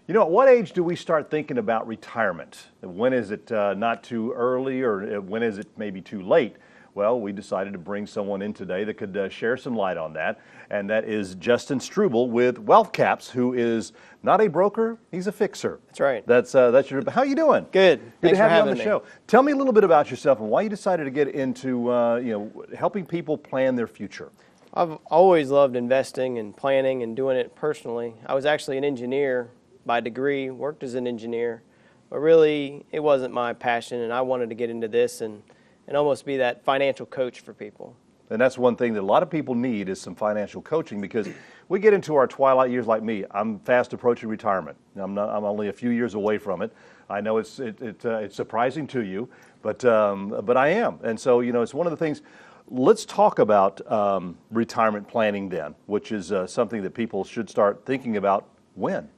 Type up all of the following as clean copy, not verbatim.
At what age do we start thinking about retirement? When is it not too early, or when is it maybe too late? Well, we decided to bring someone in today that could share some light on that, and that is Justin Struble with WealthCaps, who is not a broker, he's a fixer. That's right. That's your. How you doing? Good. Good Thanks to have for you on having the me. show. Tell me a little bit about yourself and why you decided to get into helping people plan their future. I've always loved investing and planning and doing it personally. I was actually an engineer by degree, worked as an engineer, but really it wasn't my passion, and I wanted to get into this and almost be that financial coach for people. And that's one thing that a lot of people need is some financial coaching, because we get into our twilight years like me. I'm fast approaching retirement. I'm only a few years away from it. I know it's surprising to you, but I am. And so, it's one of the things. Let's talk about retirement planning then, which is something that people should start thinking about when.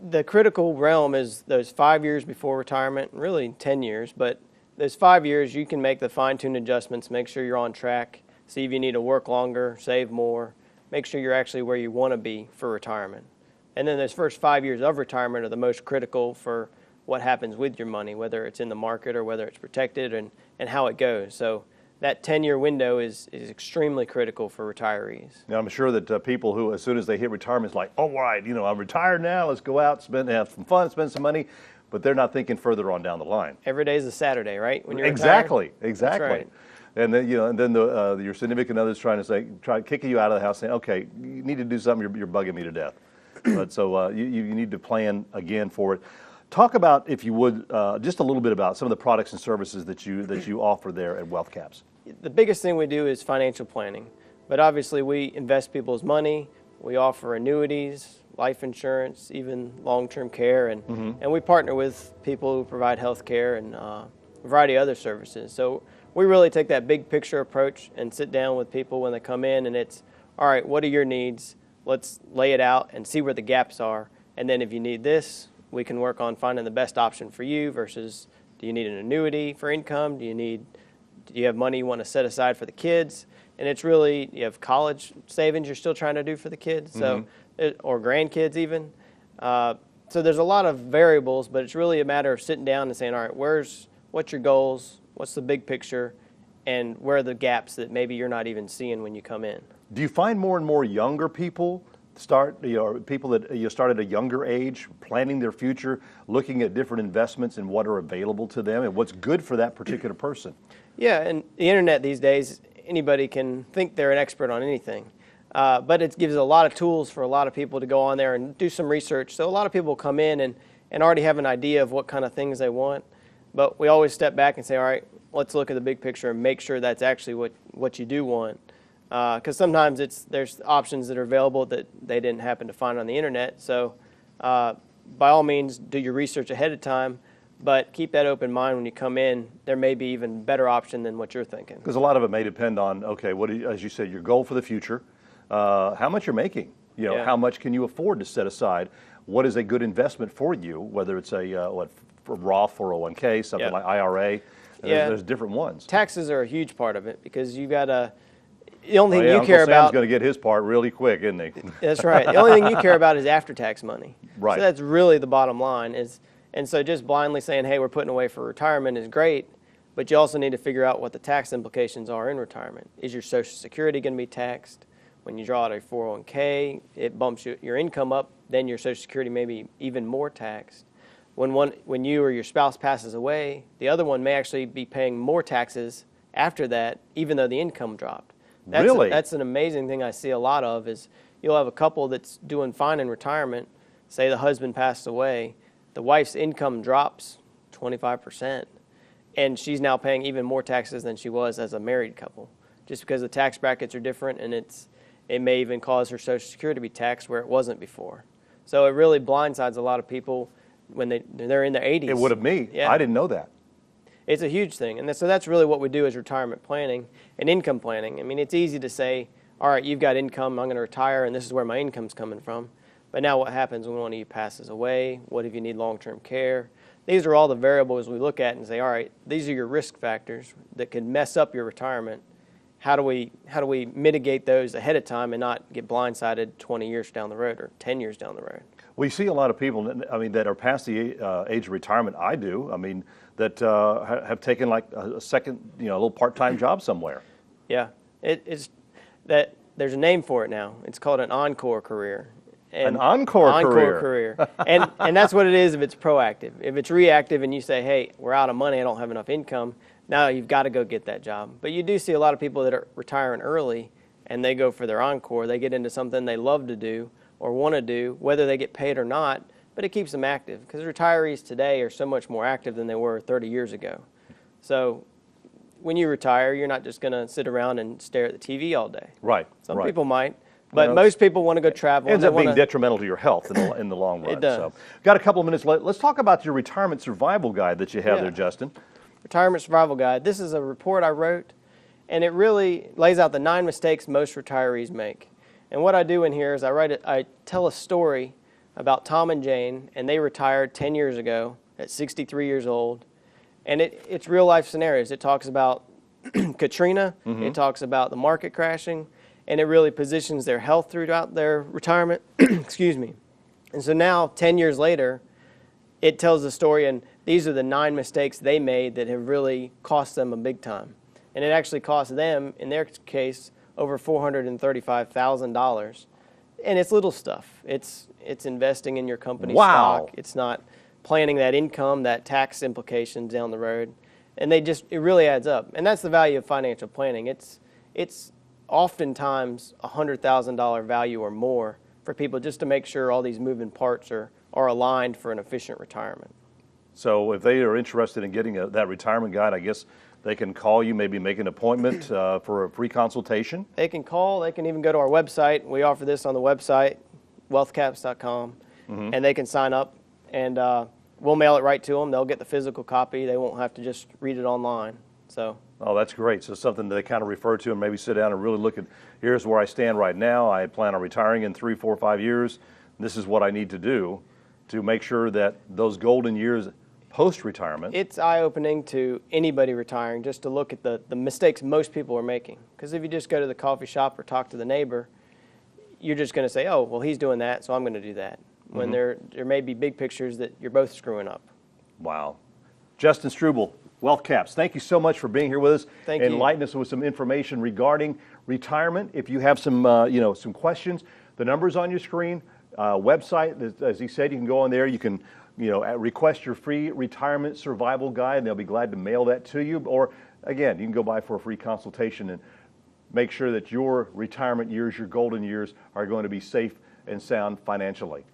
The critical realm is those 5 years before retirement, really 10 years, but those 5 years you can make the fine-tuned adjustments, make sure you're on track, see if you need to work longer, save more, make sure you're actually where you want to be for retirement. And then those first 5 years of retirement are the most critical for what happens with your money, whether it's in the market or whether it's protected, and how it goes. So that 10-year window is extremely critical for retirees. Now, I'm sure that people who, as soon as they hit retirement, is like, all right, I'm retired now, let's go out, have some fun, spend some money, but they're not thinking further on down the line. Every day is a Saturday, right? When you're exactly, retired? exactly. That's right. And then, your significant other's trying kicking you out of the house, saying, okay, you need to do something, you're bugging me to death. But so you need to plan again for it. Talk about, if you would, just a little bit about some of the products and services that you offer there at WealthCaps. The biggest thing we do is financial planning, but obviously we invest people's money. We offer annuities, life insurance, even long-term care, and we partner with people who provide health care and a variety of other services. So we really take that big picture approach and sit down with people when they come in, and it's, all right, what are your needs? Let's lay it out and see where the gaps are, and then if you need this, we can work on finding the best option for you versus, do you need an annuity for income? Do you have money you want to set aside for the kids? And it's really, you have college savings you're still trying to do for the kids, so or grandkids even. So there's a lot of variables, but it's really a matter of sitting down and saying, all right, what's your goals? What's the big picture? And where are the gaps that maybe you're not even seeing when you come in? Do you find more and more younger people people that start at a younger age, planning their future, looking at different investments and what are available to them and what's good for that particular person? Yeah, and the internet these days, anybody can think they're an expert on anything. But it gives a lot of tools for a lot of people to go on there and do some research. So a lot of people come in and already have an idea of what kind of things they want. But we always step back and say, all right, let's look at the big picture and make sure that's actually what you do want. Because sometimes there's options that are available that they didn't happen to find on the internet. So by all means, do your research ahead of time, but keep that open mind when you come in. There may be even better option than what you're thinking. Because a lot of it may depend on, okay, as you said, your goal for the future, how much you're making, how much can you afford to set aside, what is a good investment for you, whether it's a Roth 401k, something like IRA. There's different ones. Taxes are a huge part of it because you got to. The only thing you Uncle care Sam's about. going to get his part really quick, isn't he? That's right. The only thing you care about is after-tax money. Right. So that's really the bottom line. And so just blindly saying, hey, we're putting away for retirement is great, but you also need to figure out what the tax implications are in retirement. Is your Social Security going to be taxed? When you draw out a 401k, it bumps your income up, then your Social Security may be even more taxed. When you or your spouse passes away, the other one may actually be paying more taxes after that, even though the income dropped. Really? That's an amazing thing I see a lot of is you'll have a couple that's doing fine in retirement. Say the husband passed away. The wife's income drops 25%, and she's now paying even more taxes than she was as a married couple, just because the tax brackets are different, and it may even cause her Social Security to be taxed where it wasn't before. So it really blindsides a lot of people when they're in their 80s. It would have me. Yeah. I didn't know that. It's a huge thing, and so that's really what we do as retirement planning and income planning. I mean, it's easy to say, all right, you've got income, I'm going to retire, and this is where my income's coming from. But now what happens when one of you passes away? What if you need long-term care? These are all the variables we look at and say, all right, these are your risk factors that could mess up your retirement. How do we mitigate those ahead of time and not get blindsided 20 years down the road or 10 years down the road? We see a lot of people, I mean, that are past the age of retirement. I do. I mean, that have taken like a second, a little part-time job somewhere. Yeah, it's that there's a name for it now. It's called an encore career. An encore career. And that's what it is if it's proactive. If it's reactive and you say, hey, we're out of money, I don't have enough income, now you've got to go get that job. But you do see a lot of people that are retiring early and they go for their encore. They get into something they love to do or want to do, whether they get paid or not, but it keeps them active because retirees today are so much more active than they were 30 years ago. So when you retire, you're not just going to sit around and stare at the TV all day. Right. Some people might. But most people want to go travel. It ends up being detrimental to your health in the long run. It does. So, got a couple of minutes left. Let's talk about your retirement survival guide that you have there, Justin. Retirement survival guide. This is a report I wrote, and it really lays out the 9 mistakes most retirees make. And what I do in here is I tell a story about Tom and Jane, and they retired 10 years ago at 63 years old. And it's real life scenarios. It talks about Katrina. It talks about the market crashing. And it really positions their health throughout their retirement. Excuse me. And so now, 10 years later, it tells the story, and these are the 9 mistakes they made that have really cost them a big time. And it actually cost them, in their case, over $435,000. And it's little stuff. It's investing in your company's stock. It's not planning that income, that tax implications down the road. And it really adds up. And that's the value of financial planning. It's oftentimes $100,000 value or more for people just to make sure all these moving parts are aligned for an efficient retirement. So if they are interested in getting that retirement guide, I guess they can call you, maybe make an appointment for a free consultation? They can call. They can even go to our website. We offer this on the website, wealthcaps.com, and they can sign up, and we'll mail it right to them. They'll get the physical copy. They won't have to just read it online. Oh, that's great. So something they kind of refer to and maybe sit down and really look at, here's where I stand right now. I plan on retiring in 3, 4, 5 years. This is what I need to do to make sure that those golden years post-retirement. It's eye-opening to anybody retiring just to look at the mistakes most people are making. Because if you just go to the coffee shop or talk to the neighbor, you're just going to say, oh, well, he's doing that, so I'm going to do that. When there may be big pictures that you're both screwing up. Wow. Justin Struble, Wealth Caps, thank you so much for being here with us. Thank you. Enlighten us with some information regarding retirement. If you have some, some questions, the number's on your screen. Website, as he said, you can go on there. You can, request your free retirement survival guide, and they'll be glad to mail that to you. Or again, you can go by for a free consultation and make sure that your retirement years, your golden years, are going to be safe and sound financially.